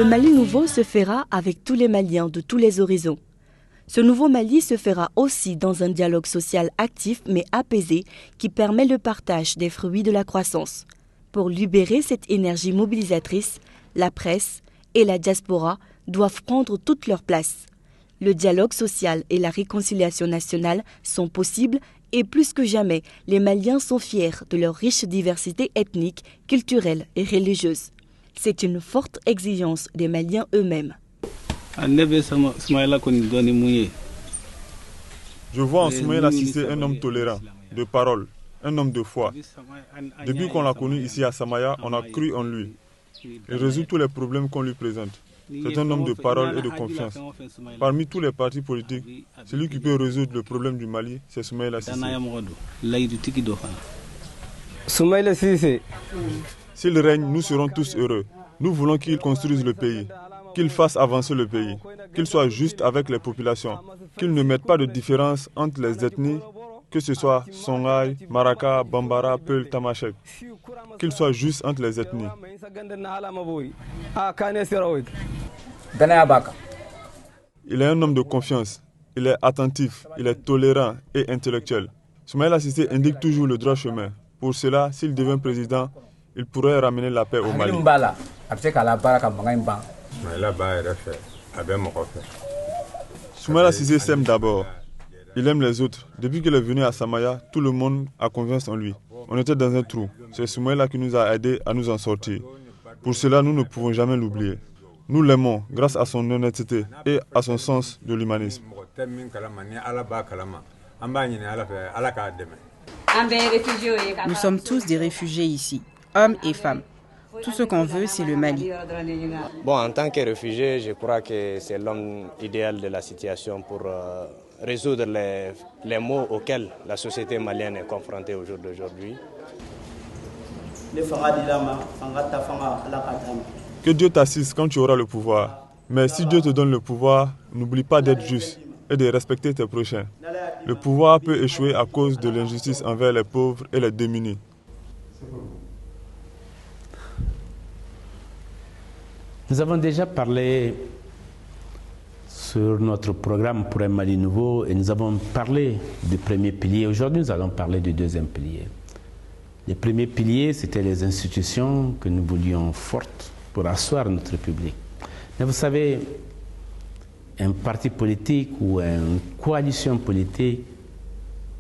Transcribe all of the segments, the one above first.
Mali nouveau se fera avec tous les Maliens de tous les horizons. Ce nouveau Mali se fera aussi dans un dialogue social actif mais apaisé qui permet le partage des fruits de la croissance. Pour libérer cette énergie mobilisatrice, la presse et la diaspora doivent prendre toute leur place. Le dialogue social et la réconciliation nationale sont possibles et plus que jamais, les Maliens sont fiers de leur riche diversité ethnique, culturelle et religieuse. C'est une forte exigence des Maliens eux-mêmes. Je vois en Soumaïla Cissé un homme tolérant, de parole, un homme de foi. Depuis qu'on l'a connu ici à Samaya, on a cru en lui. Il résout tous les problèmes qu'on lui présente. C'est un homme de parole et de confiance. Parmi tous les partis politiques, celui qui peut résoudre le problème du Mali, c'est Soumaïla Cissé. Soumaïla Cissé. S'il règne, nous serons tous heureux. Nous voulons qu'il construise le pays, qu'il fasse avancer le pays, qu'il soit juste avec les populations, qu'il ne mette pas de différence entre les ethnies, que ce soit Songhai, Maraka, Bambara, Peul, Tamashek, qu'il soit juste entre les ethnies. Il est un homme de confiance, il est attentif, il est tolérant et intellectuel. Soumaïla Cissé indique toujours le droit chemin. Pour cela, s'il devient président, il pourrait ramener la paix au Mali. Soumaïla Cissé s'aime d'abord. Il aime les autres. Depuis qu'il est venu à Samaya, tout le monde a confiance en lui. On était dans un trou. C'est Soumaïla qui nous a aidés à nous en sortir. Pour cela, nous ne pouvons jamais l'oublier. Nous l'aimons grâce à son honnêteté et à son sens de l'humanisme. Nous sommes tous des réfugiés ici, hommes et femmes. Tout ce qu'on veut, c'est le Mali. Bon, en tant que réfugié, je crois que c'est l'homme idéal de la situation pour résoudre les maux auxquels la société malienne est confrontée au jour d'aujourd'hui. Que Dieu t'assiste quand tu auras le pouvoir. Mais si Dieu te donne le pouvoir, n'oublie pas d'être juste et de respecter tes prochains. Le pouvoir peut échouer à cause de l'injustice envers les pauvres et les démunis. Nous avons déjà parlé sur notre programme pour un Mali nouveau et nous avons parlé du premier pilier. Aujourd'hui, nous allons parler du deuxième pilier. Le premier pilier, c'était les institutions que nous voulions fortes pour asseoir notre République. Mais vous savez, un parti politique ou une coalition politique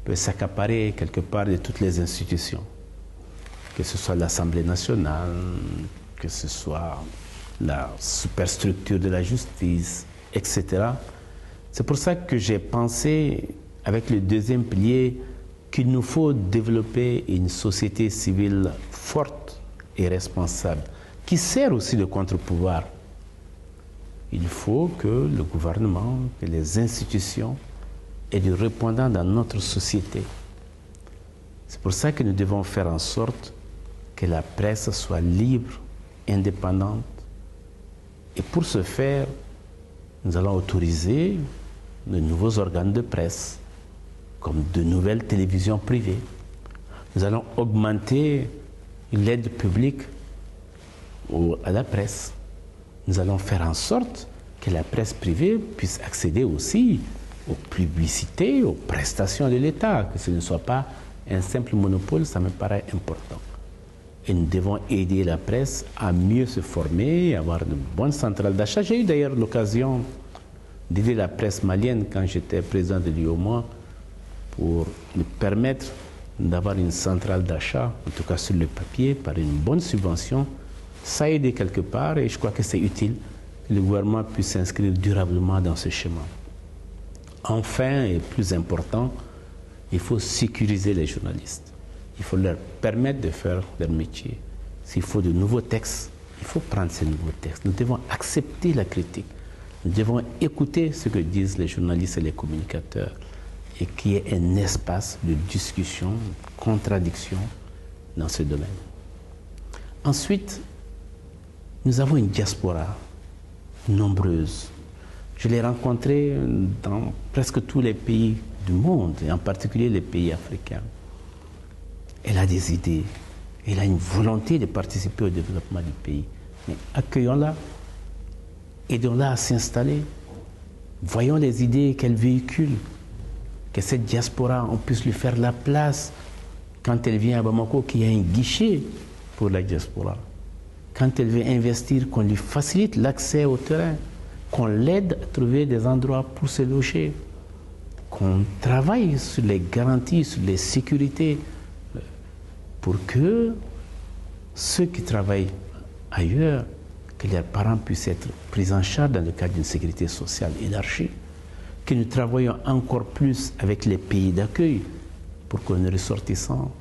peut s'accaparer quelque part de toutes les institutions, que ce soit l'Assemblée nationale, que ce soit la superstructure de la justice, etc. C'est pour ça que j'ai pensé, avec le deuxième pilier, qu'il nous faut développer une société civile forte et responsable, qui sert aussi de contre-pouvoir. Il faut que le gouvernement, que les institutions aient du répondant dans notre société. C'est pour ça que nous devons faire en sorte que la presse soit libre, indépendante. Et pour ce faire, nous allons autoriser de nouveaux organes de presse, comme de nouvelles télévisions privées. Nous allons augmenter l'aide publique à la presse. Nous allons faire en sorte que la presse privée puisse accéder aussi aux publicités, aux prestations de l'État, que ce ne soit pas un simple monopole, ça me paraît important. Et nous devons aider la presse à mieux se former, à avoir de bonnes centrales d'achat. J'ai eu d'ailleurs l'occasion d'aider la presse malienne quand j'étais président de l'UOMOA pour nous permettre d'avoir une centrale d'achat, en tout cas sur le papier, par une bonne subvention. Ça a aidé quelque part et je crois que c'est utile que le gouvernement puisse s'inscrire durablement dans ce chemin. Enfin, et plus important, il faut sécuriser les journalistes. Il faut leur permettre de faire leur métier. S'il faut de nouveaux textes, il faut prendre ces nouveaux textes. Nous devons accepter la critique. Nous devons écouter ce que disent les journalistes et les communicateurs et qu'il y ait un espace de discussion, de contradiction dans ce domaine. Ensuite, nous avons une diaspora nombreuse. Je l'ai rencontrée dans presque tous les pays du monde, et en particulier les pays africains. Elle a des idées, elle a une volonté de participer au développement du pays. Mais accueillons-la, aidons-la à s'installer. Voyons les idées qu'elle véhicule, que cette diaspora, on puisse lui faire la place. Quand elle vient à Bamako, qu'il y ait un guichet pour la diaspora. Quand elle veut investir, qu'on lui facilite l'accès au terrain, qu'on l'aide à trouver des endroits pour se loger, qu'on travaille sur les garanties, sur les sécurités, pour que ceux qui travaillent ailleurs, que leurs parents puissent être pris en charge dans le cadre d'une sécurité sociale élargie, que nous travaillons encore plus avec les pays d'accueil pour que nos ressortissants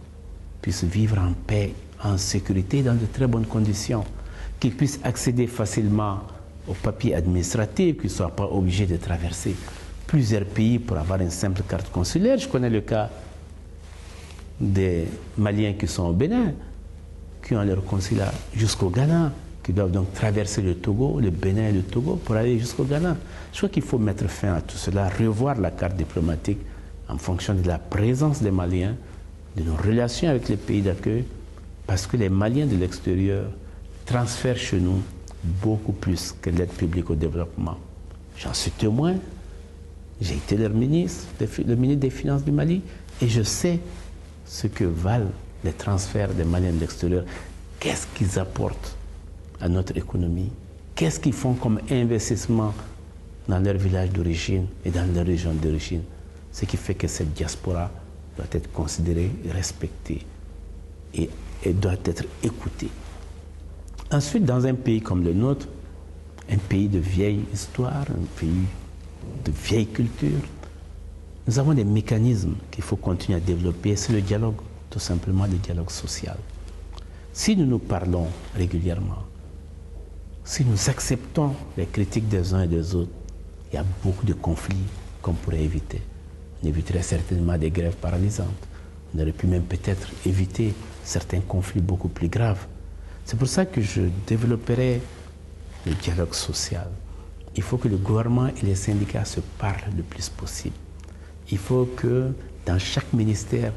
puissent vivre en paix, en sécurité, dans de très bonnes conditions, qu'ils puissent accéder facilement aux papiers administratifs, qu'ils ne soient pas obligés de traverser plusieurs pays pour avoir une simple carte consulaire. Je connais le cas des Maliens qui sont au Bénin, qui ont leur consulat jusqu'au Ghana, qui doivent donc traverser le Togo, le Bénin et le Togo pour aller jusqu'au Ghana. Je crois qu'il faut mettre fin à tout cela, revoir la carte diplomatique en fonction de la présence des Maliens, de nos relations avec les pays d'accueil, parce que les Maliens de l'extérieur transfèrent chez nous beaucoup plus que l'aide publique au développement. J'en suis témoin, j'ai été leur ministre, le ministre des Finances du Mali, et je sais ce que valent les transferts des Maliens de l'extérieur. Qu'est-ce qu'ils apportent à notre économie? Qu'est-ce qu'ils font comme investissement dans leur village d'origine et dans leur région d'origine? Ce qui fait que cette diaspora doit être considérée, respectée et doit être écoutée. Ensuite, dans un pays comme le nôtre, un pays de vieille histoire, un pays de vieille culture, nous avons des mécanismes qu'il faut continuer à développer. C'est le dialogue, tout simplement le dialogue social. Si nous nous parlons régulièrement, si nous acceptons les critiques des uns et des autres, il y a beaucoup de conflits qu'on pourrait éviter. On éviterait certainement des grèves paralysantes. On aurait pu même peut-être éviter certains conflits beaucoup plus graves. C'est pour ça que je développerai le dialogue social. Il faut que le gouvernement et les syndicats se parlent le plus possible. Il faut que dans chaque ministère,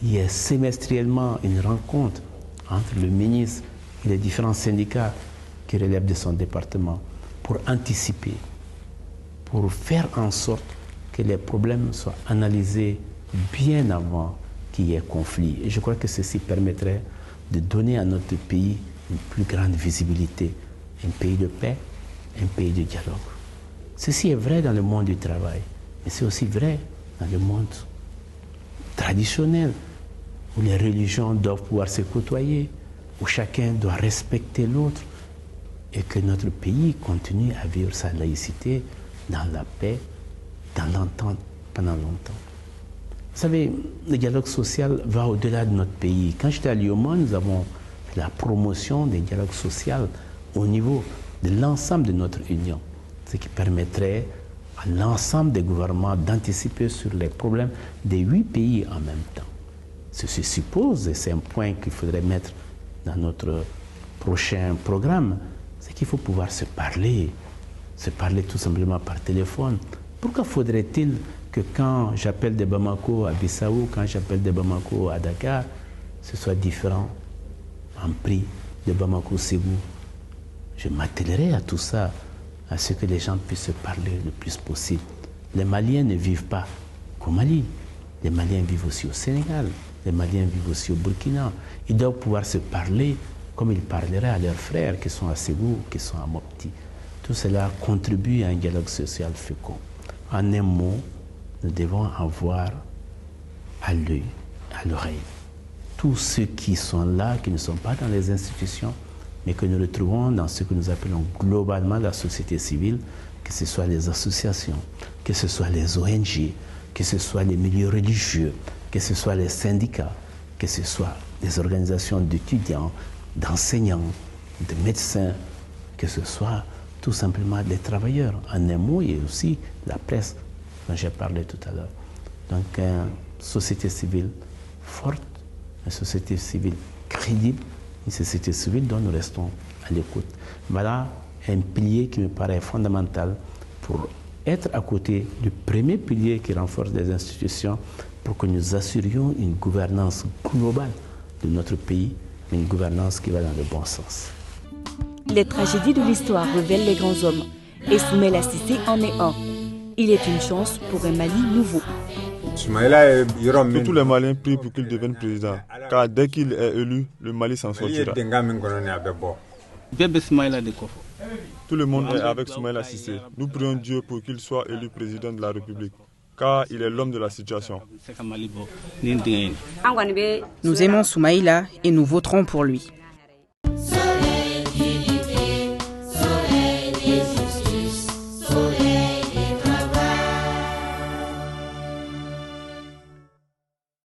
il y ait semestriellement une rencontre entre le ministre et les différents syndicats qui relèvent de son département pour anticiper, pour faire en sorte que les problèmes soient analysés bien avant qu'il y ait conflit. Et je crois que ceci permettrait de donner à notre pays une plus grande visibilité, un pays de paix, un pays de dialogue. Ceci est vrai dans le monde du travail, mais c'est aussi vrai dans le monde traditionnel, où les religions doivent pouvoir se côtoyer, où chacun doit respecter l'autre, et que notre pays continue à vivre sa laïcité dans la paix, dans l'entente pendant longtemps. Vous savez, le dialogue social va au-delà de notre pays. Quand j'étais à Lioma, nous avons fait la promotion des dialogues sociaux au niveau de l'ensemble de notre Union, ce qui permettrait à l'ensemble des gouvernements d'anticiper sur les problèmes des 8 pays en même temps. Ceci suppose, et c'est un point qu'il faudrait mettre dans notre prochain programme, c'est qu'il faut pouvoir se parler tout simplement par téléphone. Pourquoi faudrait-il que quand j'appelle de Bamako à Bissau, quand j'appelle de Bamako à Dakar, ce soit différent en prix de Bamako-Ségou? Je m'attellerai à tout ça, à ce que les gens puissent se parler le plus possible. Les Maliens ne vivent pas qu'au Mali. Les Maliens vivent aussi au Sénégal. Les Maliens vivent aussi au Burkina. Ils doivent pouvoir se parler comme ils parleraient à leurs frères qui sont à Ségou, qui sont à Mopti. Tout cela contribue à un dialogue social fécond. En un mot, nous devons avoir à l'œil, à l'oreille, tous ceux qui sont là, qui ne sont pas dans les institutions, mais que nous retrouvons dans ce que nous appelons globalement la société civile, que ce soit les associations, que ce soit les ONG, que ce soit les milieux religieux, que ce soit les syndicats, que ce soit les organisations d'étudiants, d'enseignants, de médecins, que ce soit tout simplement des travailleurs. En un mot, il y a aussi la presse dont j'ai parlé tout à l'heure. Donc, une société civile forte, une société civile crédible, une société civile dont nous restons à l'écoute. Voilà un pilier qui me paraît fondamental pour être à côté du premier pilier qui renforce les institutions pour que nous assurions une gouvernance globale de notre pays, une gouvernance qui va dans le bon sens. Les tragédies de l'histoire révèlent les grands hommes. Et Soumaïla Cissé en est un. Il est une chance pour un Mali nouveau. Que tous les Maliens prient pour qu'il devienne président, car dès qu'il est élu, le Mali s'en sortira. Tout le monde est avec Soumaïla Cissé. Nous prions Dieu pour qu'il soit élu président de la République, car il est l'homme de la situation. Nous aimons Soumaïla et nous voterons pour lui.